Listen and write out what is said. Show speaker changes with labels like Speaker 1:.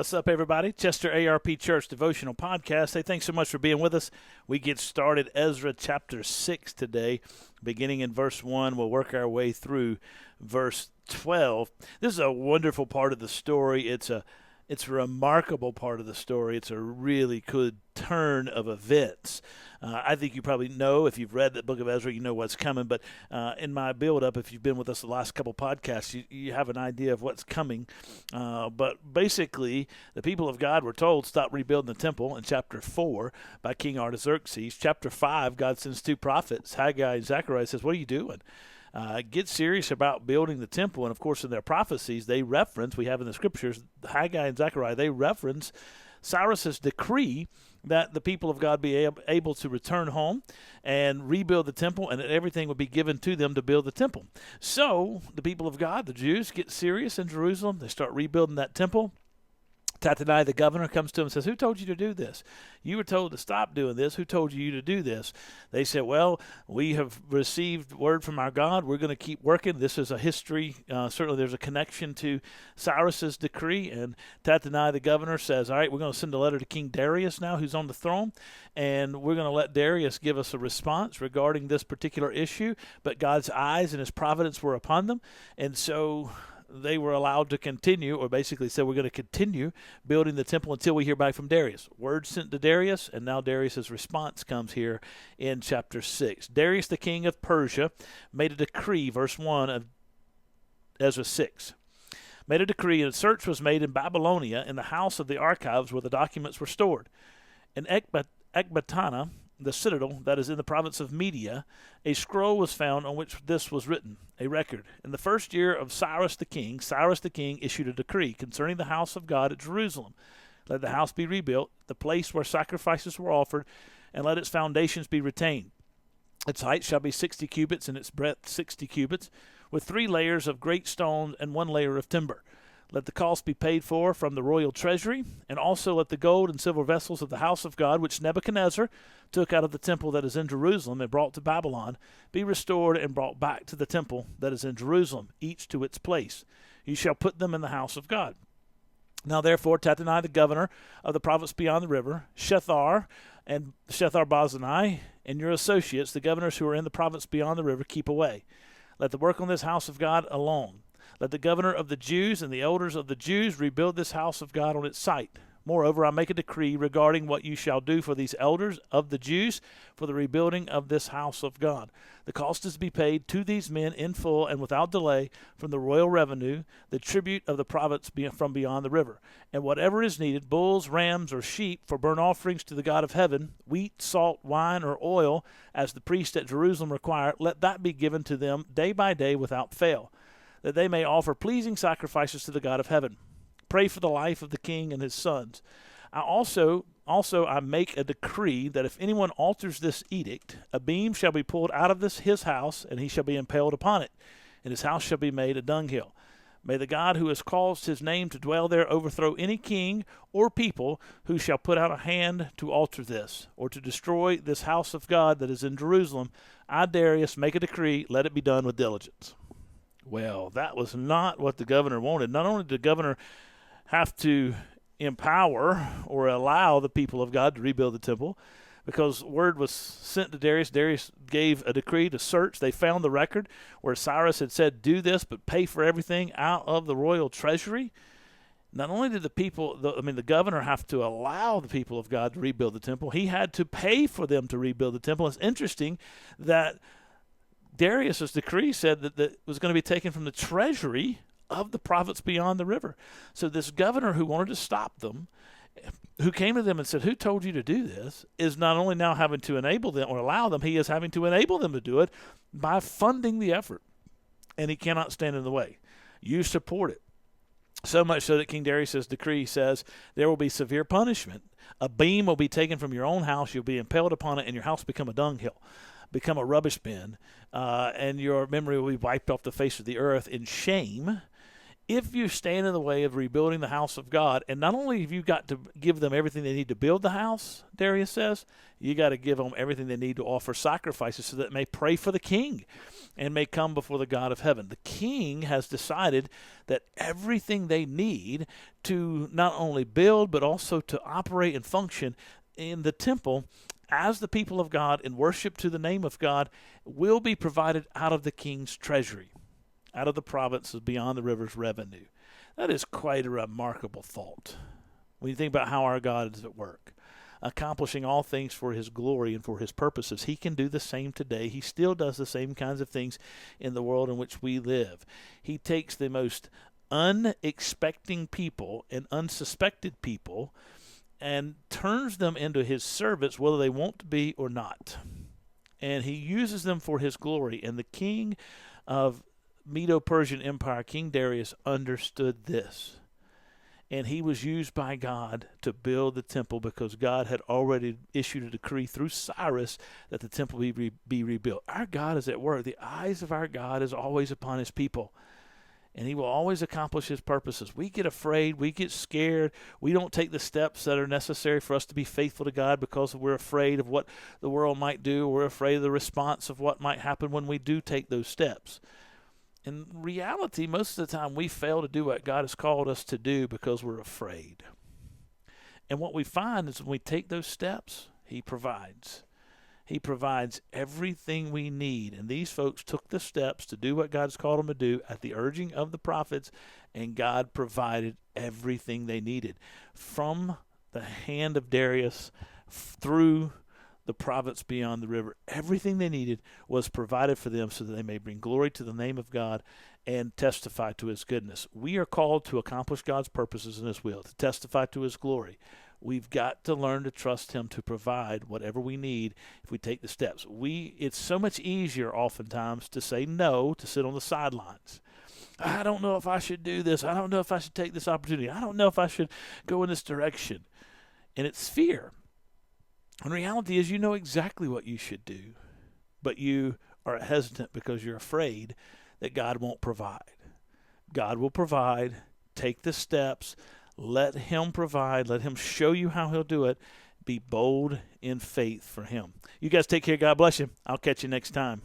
Speaker 1: What's up, everybody? Chester ARP Church Devotional Podcast. Hey, thanks so much for being with us. We get started Ezra chapter 6 today, beginning in verse 1. We'll work our way through verse 12. This is a wonderful part of the story. It's a remarkable part of the story. It's a really good turn of events. I think you probably know, if you've read the book of Ezra, you know what's coming. But in my build-up, if you've been with us the last couple podcasts, you have an idea of what's coming. But basically, the people of God were told, stop rebuilding the temple in chapter 4 by King Artaxerxes. Chapter 5, God sends two prophets, Haggai and Zechariah, says, what are you doing? Get serious about building the temple. And, of course, in their prophecies, they reference, we have in the scriptures, Haggai and Zechariah, they reference Cyrus's decree that the people of God be able to return home and rebuild the temple, and that everything would be given to them to build the temple. So the people of God, the Jews, get serious in Jerusalem. They start rebuilding that temple. Tattenai, the governor, comes to him and says, who told you to do this? You were told to stop doing this. Who told you to do this? They said, well, we have received word from our God. We're going to keep working. This is a history. Certainly there's a connection to Cyrus's decree. And Tattenai, the governor, says, all right, we're going to send a letter to King Darius now, who's on the throne, and we're going to let Darius give us a response regarding this particular issue. But God's eyes and his providence were upon them. And so they were allowed to continue, or basically said, we're going to continue building the temple until we hear back from Darius. Word sent to Darius, and now Darius's response comes here in chapter 6. Darius, the king of Persia, made a decree, verse 1 of Ezra 6. Made a decree, and a search was made in Babylonia in the house of the archives where the documents were stored. In Ecbatana, the citadel that is in the province of Media, a scroll was found on which this was written, a record. In the first year of Cyrus the king issued a decree concerning the house of God at Jerusalem. Let the house be rebuilt, the place where sacrifices were offered, and let its foundations be retained. Its height shall be 60 cubits, and its breadth 60 cubits, with 3 layers of great stones and 1 layer of timber. Let the cost be paid for from the royal treasury, and also let the gold and silver vessels of the house of God, which Nebuchadnezzar took out of the temple that is in Jerusalem and brought to Babylon, be restored and brought back to the temple that is in Jerusalem, each to its place. You shall put them in the house of God. Now therefore Tattenai, the governor of the province beyond the river, Shethar and Shethar-Bozenai, and your associates, the governors who are in the province beyond the river, keep away. Let the work on this house of God alone. Let the governor of the Jews and the elders of the Jews rebuild this house of God on its site. Moreover, I make a decree regarding what you shall do for these elders of the Jews for the rebuilding of this house of God. The cost is to be paid to these men in full and without delay from the royal revenue, the tribute of the province from beyond the river. And whatever is needed, bulls, rams, or sheep for burnt offerings to the God of heaven, wheat, salt, wine, or oil, as the priests at Jerusalem require, let that be given to them day by day without fail, that they may offer pleasing sacrifices to the God of heaven. Pray for the life of the king and his sons. I make a decree that if anyone alters this edict, a beam shall be pulled out of his house, and he shall be impaled upon it, and his house shall be made a dunghill. May the God who has caused his name to dwell there overthrow any king or people who shall put out a hand to alter this, or to destroy this house of God that is in Jerusalem. I, Darius, make a decree, let it be done with diligence. Well, that was not what the governor wanted. Not only did the governor have to empower or allow the people of God to rebuild the temple, because word was sent to Darius. Darius gave a decree to search. They found the record where Cyrus had said, do this, but pay for everything out of the royal treasury. Not only did the governor have to allow the people of God to rebuild the temple, he had to pay for them to rebuild the temple. It's interesting that Darius's decree said that it was going to be taken from the treasury of the province beyond the river. So this governor who wanted to stop them, who came to them and said, who told you to do this, is not only now having to enable them or allow them, he is having to enable them to do it by funding the effort. And he cannot stand in the way. You support it. So much so that King Darius's decree says there will be severe punishment. A beam will be taken from your own house, you'll be impaled upon it, and your house become a dunghill, become a rubbish bin, and your memory will be wiped off the face of the earth in shame. if you stand in the way of rebuilding the house of God, and not only have you got to give them everything they need to build the house, Darius says, you got to give them everything they need to offer sacrifices so that they may pray for the king and may come before the God of heaven. The king has decided that everything they need to not only build but also to operate and function in the temple as the people of God and worship to the name of God will be provided out of the king's treasury, out of the provinces beyond the river's revenue. That is quite a remarkable thought when you think about how our God is at work, accomplishing all things for his glory and for his purposes. He can do the same today. He still does the same kinds of things in the world in which we live. He takes the most unexpecting people and unsuspected people and turns them into his servants, whether they want to be or not. And he uses them for his glory. And the king of Medo-Persian Empire, King Darius, understood this. And he was used by God to build the temple because God had already issued a decree through Cyrus that the temple be rebuilt. Our God is at work. The eyes of our God is always upon his people. And he will always accomplish his purposes. We get afraid. We get scared. We don't take the steps that are necessary for us to be faithful to God because we're afraid of what the world might do. We're afraid of the response of what might happen when we do take those steps. In reality, most of the time we fail to do what God has called us to do because we're afraid. And what we find is when we take those steps, he provides. He provides everything we need. And these folks took the steps to do what God's called them to do at the urging of the prophets, and God provided everything they needed. From the hand of Darius through the province beyond the river, everything they needed was provided for them so that they may bring glory to the name of God and testify to his goodness. We are called to accomplish God's purposes in his will, to testify to his glory. We've got to learn to trust him to provide whatever we need if we take the steps. It's so much easier oftentimes to say no, to sit on the sidelines. I don't know if I should do this. I don't know if I should take this opportunity. I don't know if I should go in this direction. And it's fear. And reality is you know exactly what you should do, but you are hesitant because you're afraid that God won't provide. God will provide. Take the steps. Let him provide. Let him show you how he'll do it. Be bold in faith for him. You guys take care. God bless you. I'll catch you next time.